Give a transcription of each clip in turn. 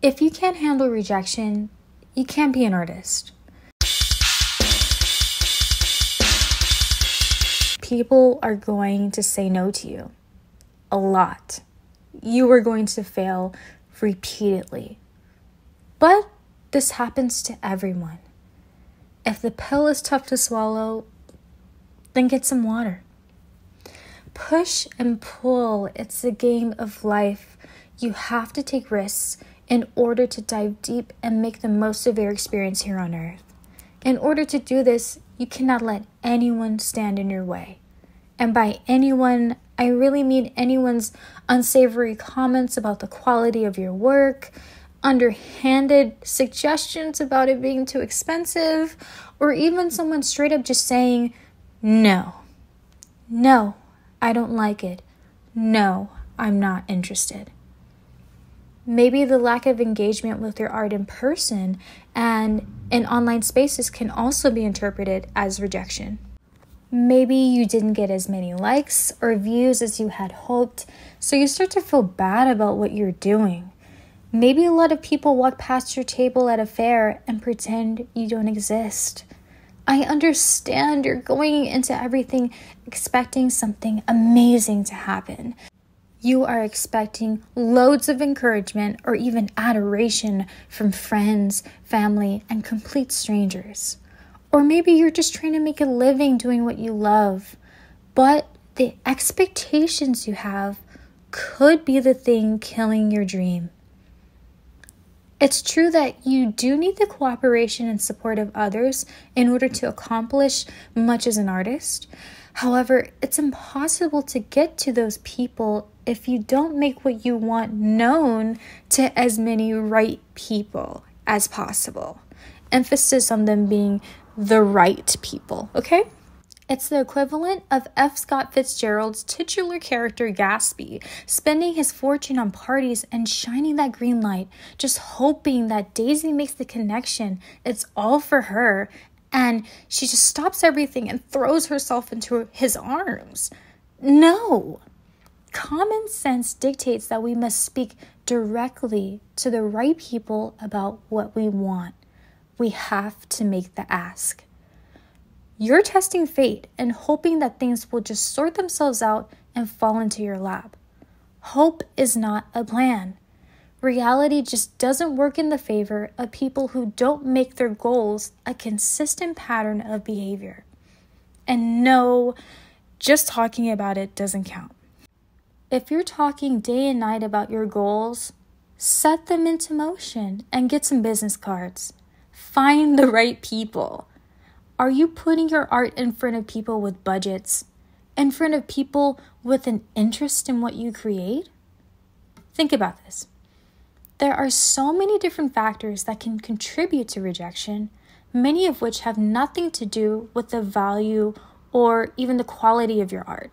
If you can't handle rejection, you can't be an artist. People are going to say no to you. A lot. You are going to fail repeatedly. But this happens to everyone. If the pill is tough to swallow, then get some water. Push and pull, it's a game of life. You have to take risks in order to dive deep and make the most of your experience here on Earth. In order to do this, you cannot let anyone stand in your way. And by anyone, I really mean anyone's unsavory comments about the quality of your work, underhanded suggestions about it being too expensive, or even someone straight up just saying, no, I don't like it. No, I'm not interested. Maybe the lack of engagement with your art in person and in online spaces can also be interpreted as rejection. Maybe you didn't get as many likes or views as you had hoped, so you start to feel bad about what you're doing. Maybe a lot of people walk past your table at a fair and pretend you don't exist. I understand you're going into everything expecting something amazing to happen. You are expecting loads of encouragement or even adoration from friends, family, and complete strangers. Or maybe you're just trying to make a living doing what you love. But the expectations you have could be the thing killing your dream. It's true that you do need the cooperation and support of others in order to accomplish much as an artist. However, it's impossible to get to those people if you don't make what you want known to as many right people as possible. Emphasis on them being the right people, okay? It's the equivalent of F. Scott Fitzgerald's titular character Gatsby spending his fortune on parties and shining that green light, just hoping that Daisy makes the connection. It's all for her, and she just stops everything and throws herself into his arms. No! Common sense dictates that we must speak directly to the right people about what we want. We have to make the ask. You're testing fate and hoping that things will just sort themselves out and fall into your lap. Hope is not a plan. Reality just doesn't work in the favor of people who don't make their goals a consistent pattern of behavior. And no, just talking about it doesn't count. If you're talking day and night about your goals, set them into motion and get some business cards. Find the right people. Are you putting your art in front of people with budgets? In front of people with an interest in what you create? Think about this. There are so many different factors that can contribute to rejection, many of which have nothing to do with the value or even the quality of your art.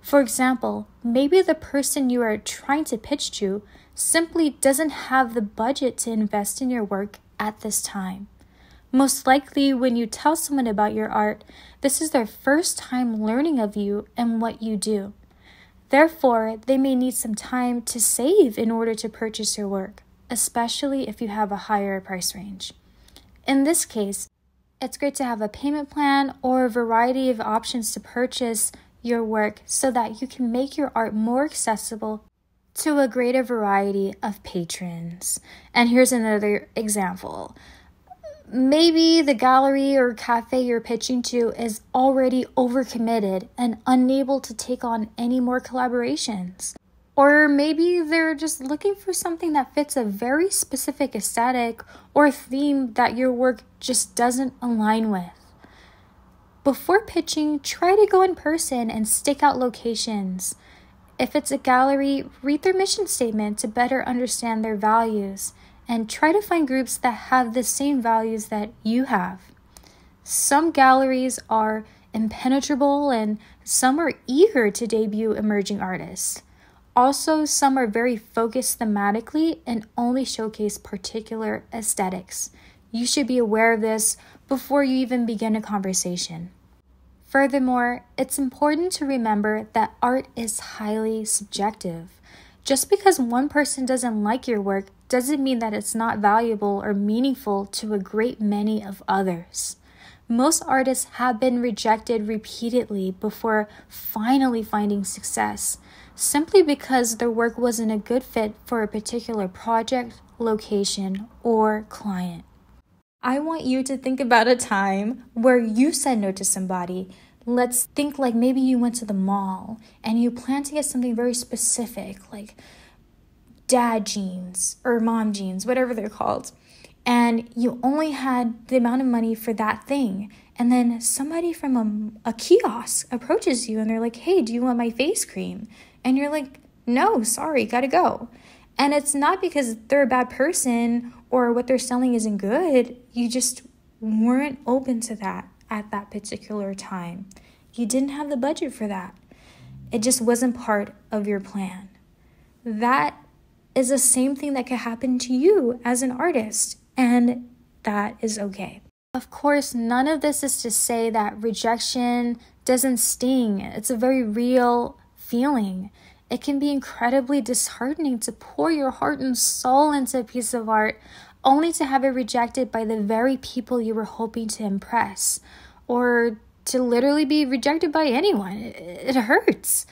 For example, maybe the person you are trying to pitch to simply doesn't have the budget to invest in your work at this time. Most likely, when you tell someone about your art, this is their first time learning of you and what you do. Therefore, they may need some time to save in order to purchase your work, especially if you have a higher price range. In this case, it's great to have a payment plan or a variety of options to purchase your work so that you can make your art more accessible to a greater variety of patrons. And here's another example. Maybe the gallery or cafe you're pitching to is already overcommitted and unable to take on any more collaborations. Or maybe they're just looking for something that fits a very specific aesthetic or theme that your work just doesn't align with. Before pitching, try to go in person and stake out locations. If it's a gallery, read their mission statement to better understand their values, and try to find groups that have the same values that you have. Some galleries are impenetrable and some are eager to debut emerging artists. Also, some are very focused thematically and only showcase particular aesthetics. You should be aware of this before you even begin a conversation. Furthermore, it's important to remember that art is highly subjective. Just because one person doesn't like your work doesn't mean that it's not valuable or meaningful to a great many of others. Most artists have been rejected repeatedly before finally finding success, simply because their work wasn't a good fit for a particular project, location, or client. I want you to think about a time where you said no to somebody. Let's think like maybe you went to the mall and you planned to get something very specific, like dad jeans or mom jeans, whatever they're called. And you only had the amount of money for that thing. And then somebody from a kiosk approaches you and they're like, hey, do you want my face cream? And you're like, no, sorry, gotta go. And it's not because they're a bad person or what they're selling isn't good. You just weren't open to that at that particular time. You didn't have the budget for that. It just wasn't part of your plan. That is the same thing that could happen to you as an artist, and that is okay. Of course, none of this is to say that rejection doesn't sting. It's a very real feeling. It can be incredibly disheartening to pour your heart and soul into a piece of art only to have it rejected by the very people you were hoping to impress, or to literally be rejected by anyone. It hurts.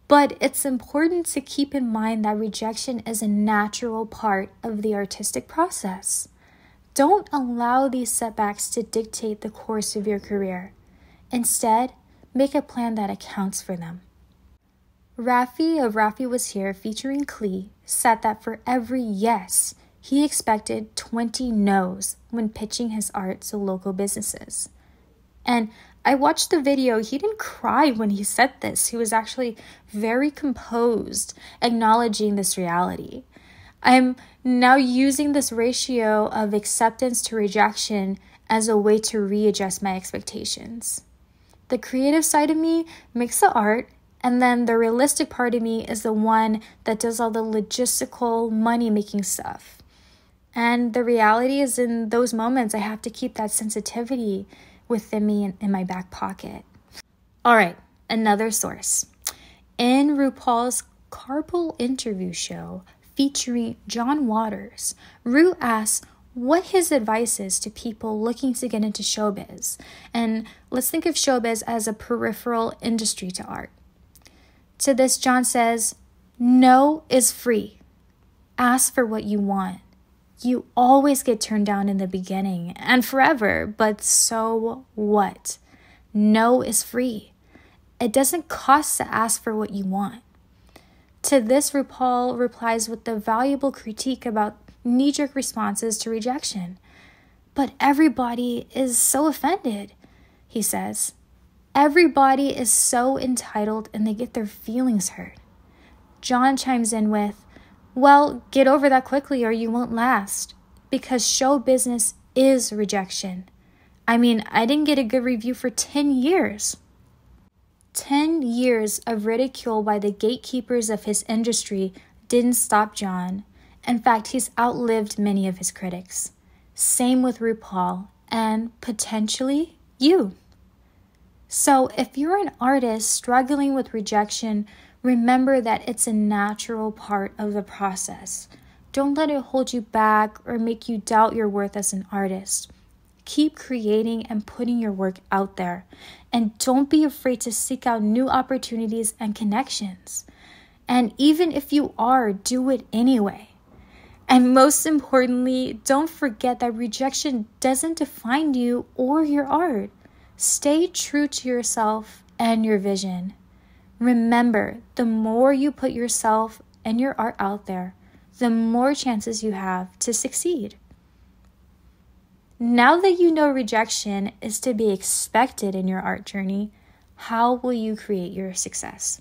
But it's important to keep in mind that rejection is a natural part of the artistic process. Don't allow these setbacks to dictate the course of your career. Instead, make a plan that accounts for them. Rafi of Rafi Was Here featuring Klee said that for every yes, he expected 20 no's when pitching his art to local businesses. And I watched the video. He didn't cry when he said this. He was actually very composed, acknowledging this reality. I'm now using this ratio of acceptance to rejection as a way to readjust my expectations. The creative side of me makes the art, and then the realistic part of me is the one that does all the logistical, money-making stuff. And the reality is, in those moments, I have to keep that sensitivity within me in my back pocket. All right, another source. In RuPaul's Carpool interview show featuring John Waters, Ru asks what his advice is to people looking to get into showbiz. And let's think of showbiz as a peripheral industry to art. To this, John says, no is free. Ask for what you want. You always get turned down in the beginning and forever, but so what? No is free. It doesn't cost to ask for what you want. To this, RuPaul replies with the valuable critique about knee-jerk responses to rejection. But everybody is so offended, he says. Everybody is so entitled and they get their feelings hurt. John chimes in with, well, get over that quickly or you won't last, because show business is rejection. I mean, I didn't get a good review for 10 years. 10 years of ridicule by the gatekeepers of his industry didn't stop John. In fact, he's outlived many of his critics. Same with RuPaul and potentially you. So if you're an artist struggling with rejection, remember that it's a natural part of the process. Don't let it hold you back or make you doubt your worth as an artist. Keep creating and putting your work out there. And don't be afraid to seek out new opportunities and connections. And even if you are, do it anyway. And most importantly, don't forget that rejection doesn't define you or your art. Stay true to yourself and your vision. Remember, the more you put yourself and your art out there, the more chances you have to succeed. Now that you know rejection is to be expected in your art journey, how will you create your success?